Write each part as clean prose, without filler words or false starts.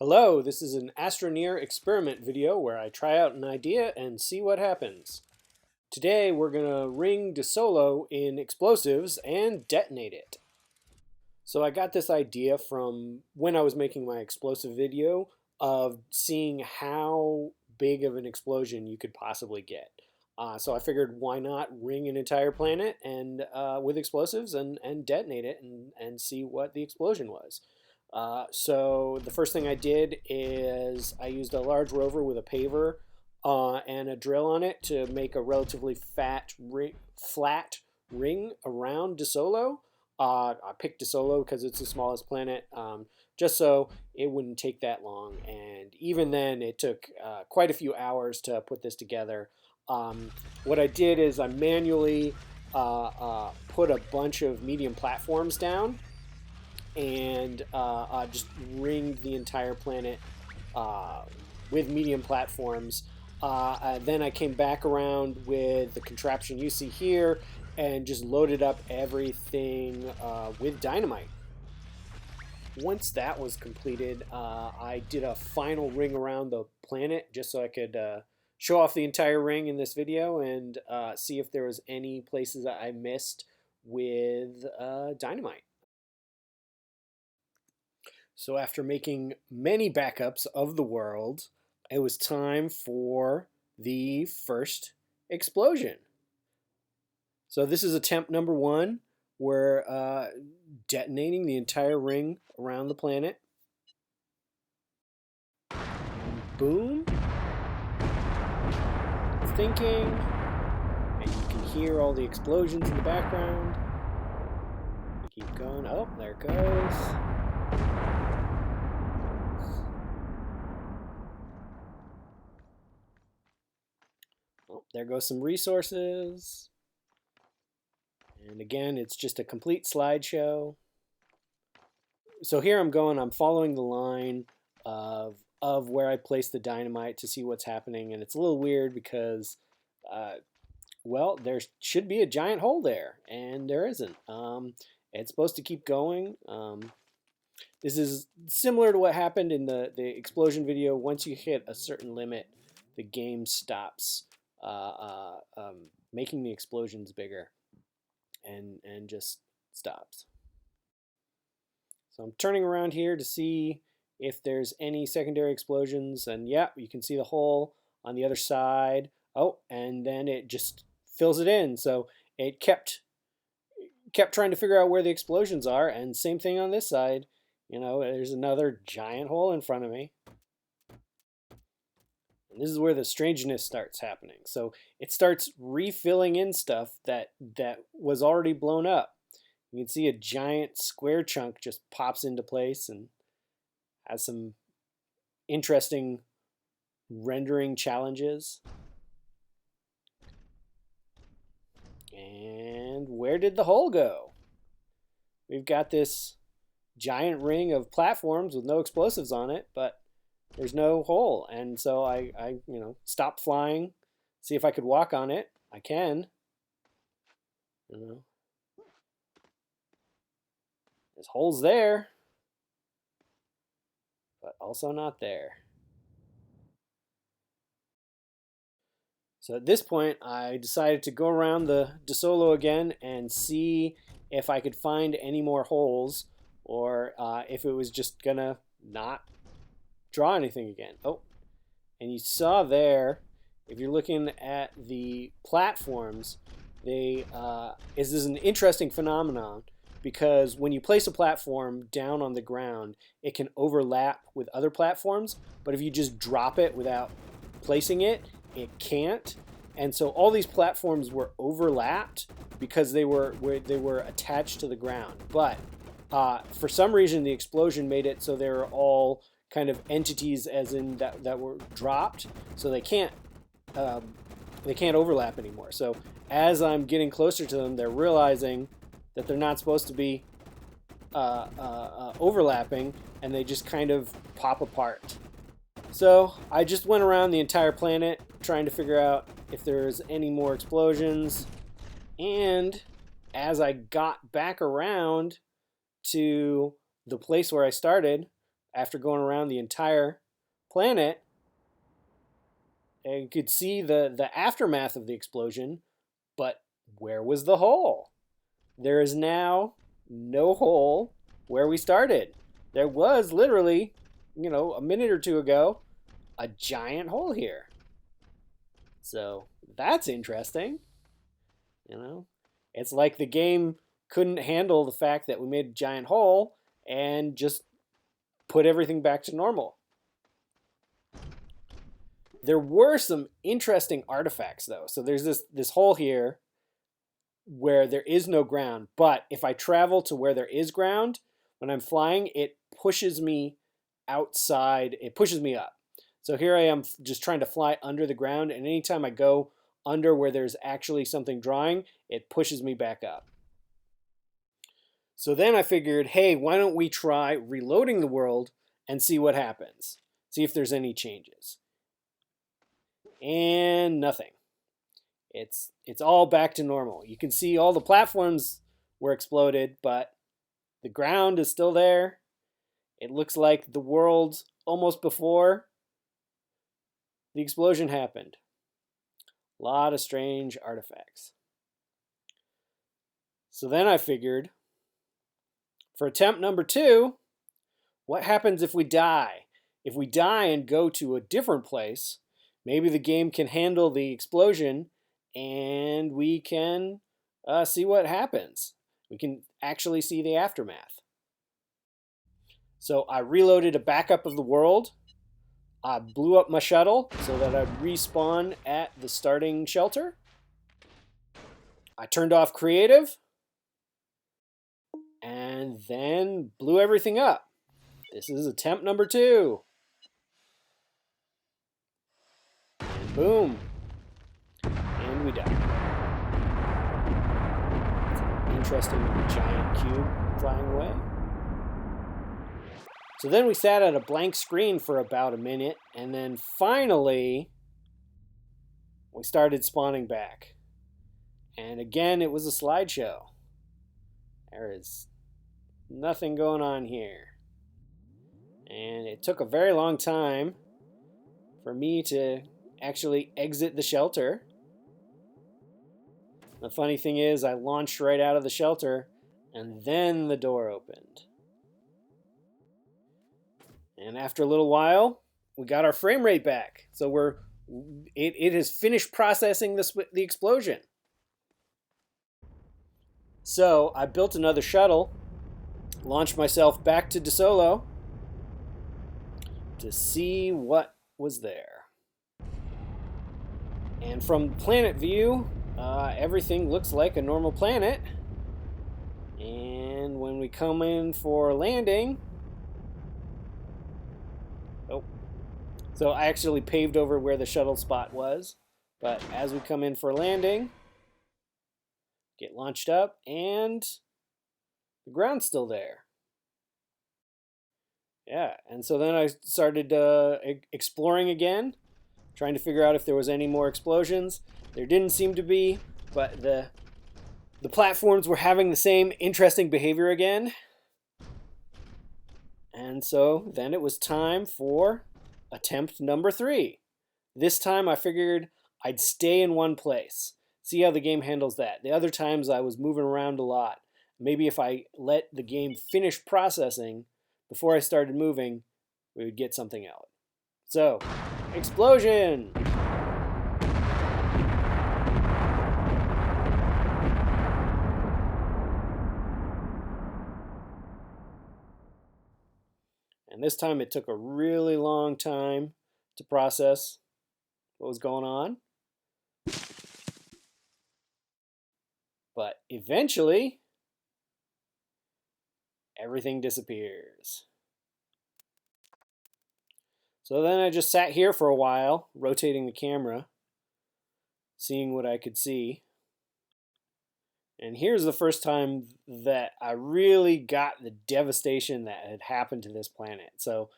Hello, this is an Astroneer experiment video where I try out an idea and see what happens. Today we're going to ring Desolo in explosives and detonate it. So I got this idea from when I was making my explosive video of seeing how big of an explosion you could possibly get. So I figured why not ring an entire planet and with explosives and detonate it and see what the explosion was. So the first thing I did is I used a large rover with a paver and a drill on it to make a relatively flat ring around Desolo. I picked Desolo because it's the smallest planet, just so it wouldn't take that long. And even then, it took quite a few hours to put this together. What I did is I manually put a bunch of medium platforms down and just ringed the entire planet with medium platforms. Then I came back around with the contraption you see here and just loaded up everything with dynamite. Once that was completed, I did a final ring around the planet just so I could show off the entire ring in this video and see if there was any places that I missed with dynamite. So after making many backups of the world, it was time for the first explosion. So this is attempt number one. We're detonating the entire ring around the planet. Boom. Thinking. And you can hear all the explosions in the background. Keep going. Oh, there it goes. Oh, there goes some resources. And again, it's just a complete slideshow. So here I'm following the line of where I placed the dynamite to see what's happening. And it's a little weird because, well, there should be a giant hole there, and there isn't. It's supposed to keep going. This is similar to what happened in the explosion video. Once you hit a certain limit, the game stops making the explosions bigger and just stops. So I'm turning around here to see if there's any secondary explosions, and yeah, you can see the hole on the other side. Oh, and then it just fills it in. So it kept trying to figure out where the explosions are, and same thing on this side. You know, there's another giant hole in front of me. And this is where the strangeness starts happening. So it starts refilling in stuff that was already blown up. You can see a giant square chunk just pops into place and has some interesting rendering challenges. And where did the hole go? We've got this giant ring of platforms with no explosives on it, but there's no hole. And so I stopped flying, see if I could walk on it. I can. There's holes there, but also not there. So at this point, I decided to go around the Desolo again and see if I could find any more holes, or if it was just gonna not draw anything again. Oh, and you saw there, if you're looking at the platforms, this is an interesting phenomenon because when you place a platform down on the ground, it can overlap with other platforms, but if you just drop it without placing it, it can't. And so all these platforms were overlapped because they were attached to the ground. But for some reason, the explosion made it so they were all kind of entities, as in that were dropped, so they can't overlap anymore. So as I'm getting closer to them, they're realizing that they're not supposed to be overlapping, and they just kind of pop apart. So I just went around the entire planet trying to figure out if there's any more explosions, and as I got back around to the place where I started, after going around the entire planet, and you could see the aftermath of the explosion, but where was the hole? There is now no hole where we started. There was literally, a minute or two ago, a giant hole here. So that's interesting. You know, it's like the game couldn't handle the fact that we made a giant hole and just put everything back to normal. There were some interesting artifacts though. So there's this hole here where there is no ground, but if I travel to where there is ground, when I'm flying, it pushes me outside, it pushes me up. So here I am just trying to fly under the ground, and anytime I go under where there's actually something drawing, it pushes me back up. So then I figured, hey, why don't we try reloading the world and see what happens? See if there's any changes. And nothing. It's all back to normal. You can see all the platforms were exploded, but the ground is still there. It looks like the world almost before the explosion happened. A lot of strange artifacts. So then I figured, for attempt number 2, what happens if we die? If we die and go to a different place, maybe the game can handle the explosion and we can see what happens. We can actually see the aftermath. So I reloaded a backup of the world. I blew up my shuttle so that I'd respawn at the starting shelter. I turned off creative and then blew everything up. This is attempt number 2. And boom. And we died. It's an interesting giant cube flying away. So then we sat at a blank screen for about a minute, and then finally we started spawning back. And again, it was a slideshow. There is nothing going on here. And it took a very long time for me to actually exit the shelter. The funny thing is, I launched right out of the shelter, and then the door opened. And after a little while, we got our frame rate back. So it has finished processing the explosion. So I built another shuttle, launched myself back to Desolo to see what was there. And from planet view, everything looks like a normal planet. And when we come in for landing, so I actually paved over where the shuttle spot was. But as we come in for landing, get launched up, and the ground's still there. Yeah, and so then I started exploring again, trying to figure out if there was any more explosions. There didn't seem to be, but the platforms were having the same interesting behavior again. And so then it was time for attempt number 3. This time I figured I'd stay in one place, see how the game handles that. The other times I was moving around a lot. Maybe if I let the game finish processing before I started moving, we would get something out. So, explosion! And this time it took a really long time to process what was going on. But eventually, everything disappears. So then I just sat here for a while, rotating the camera, seeing what I could see. And here's the first time that I really got the devastation that had happened to this planet. So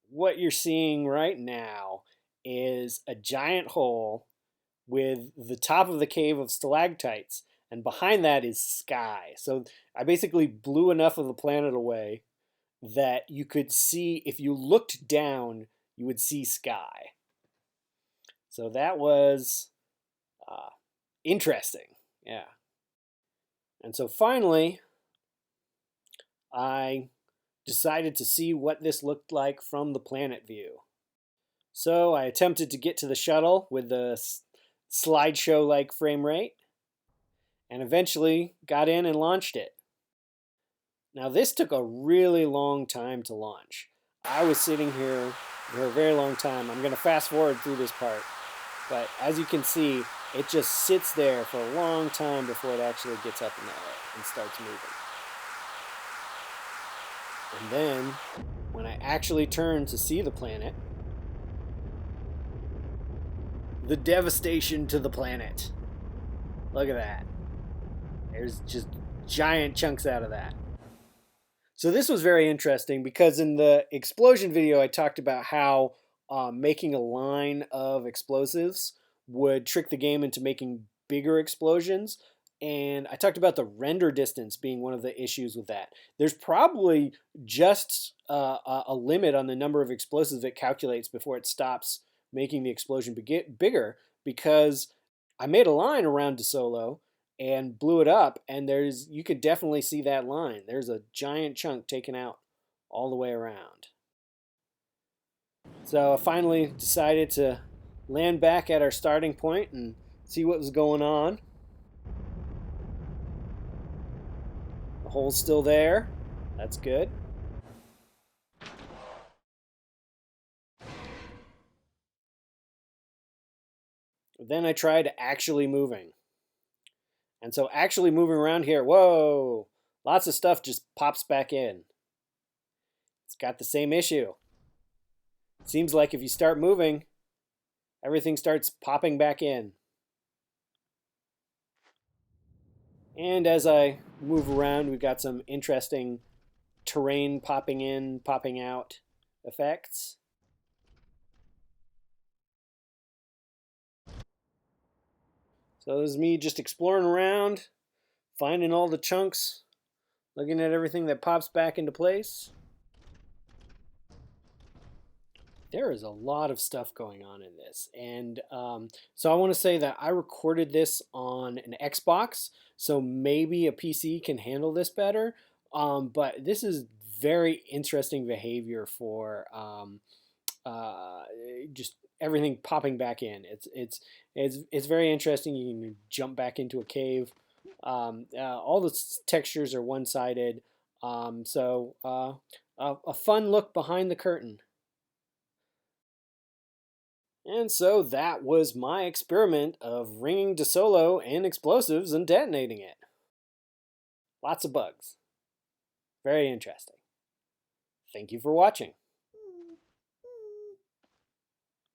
what you're seeing right now is a giant hole with the top of the cave of stalactites, and behind that is sky. So I basically blew enough of the planet away that you could see, if you looked down, you would see sky. So that was interesting. Yeah. And so finally, I decided to see what this looked like from the planet view. So I attempted to get to the shuttle with the slideshow-like frame rate, and eventually got in and launched it. Now this took a really long time to launch. I was sitting here for a very long time. I'm going to fast forward through this part, but as you can see, it just sits there for a long time before it actually gets up in the air and starts moving. And then, when I actually turned to see the planet, the devastation to the planet. Look at that. There's just giant chunks out of that. So this was very interesting because in the explosion video, I talked about how making a line of explosives would trick the game into making bigger explosions. And I talked about the render distance being one of the issues with that. There's probably just a limit on the number of explosives it calculates before it stops making the explosion bigger, because I made a line around Desolo and blew it up, and you could definitely see that line. There's a giant chunk taken out all the way around. So I finally decided to land back at our starting point and see what was going on. The hole's still there. That's good. Then I tried actually moving. And so actually moving around here, whoa, lots of stuff just pops back in. It's got the same issue. It seems like if you start moving, everything starts popping back in. And as I move around, we've got some interesting terrain popping in, popping out effects. So this is me just exploring around, finding all the chunks, looking at everything that pops back into place. There is a lot of stuff going on in this. And so I want to say that I recorded this on an Xbox, so maybe a PC can handle this better. But this is very interesting behavior for just everything popping back in. It's very interesting. You can jump back into a cave. All the textures are one-sided. So a fun look behind the curtain. And so that was my experiment of ringing Desolo and explosives and detonating it. Lots of bugs. Very interesting. Thank you for watching.